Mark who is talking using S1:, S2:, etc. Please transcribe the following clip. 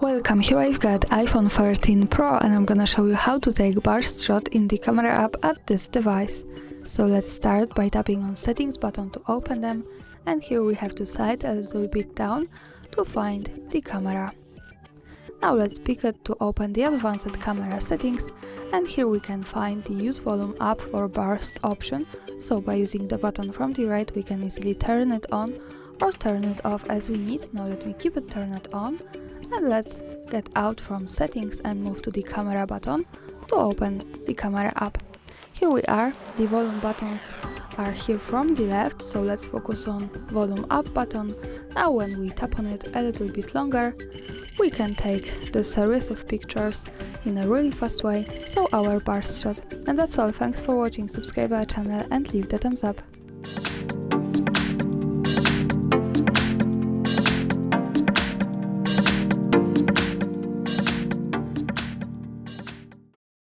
S1: Welcome, here I've got iPhone 13 Pro and I'm gonna show you how to take burst shot in the camera app at this device. So let's start by tapping on settings button to open them, and here we have to slide a little bit down to find the camera. Now let's pick it to open the advanced camera settings, and here we can find the use volume up for burst option. So by using the button from the right we can easily turn it on or turn it off as we need. Now let me keep it turned on. And let's get out from settings and move to the camera button to open the camera app. Here we are, the volume buttons are here from the left, so let's focus on volume up button. Now when we tap on it a little bit longer, we can take the series of pictures in a really fast way, so our burst shot. And that's all, thanks for watching, subscribe our channel and leave the thumbs up.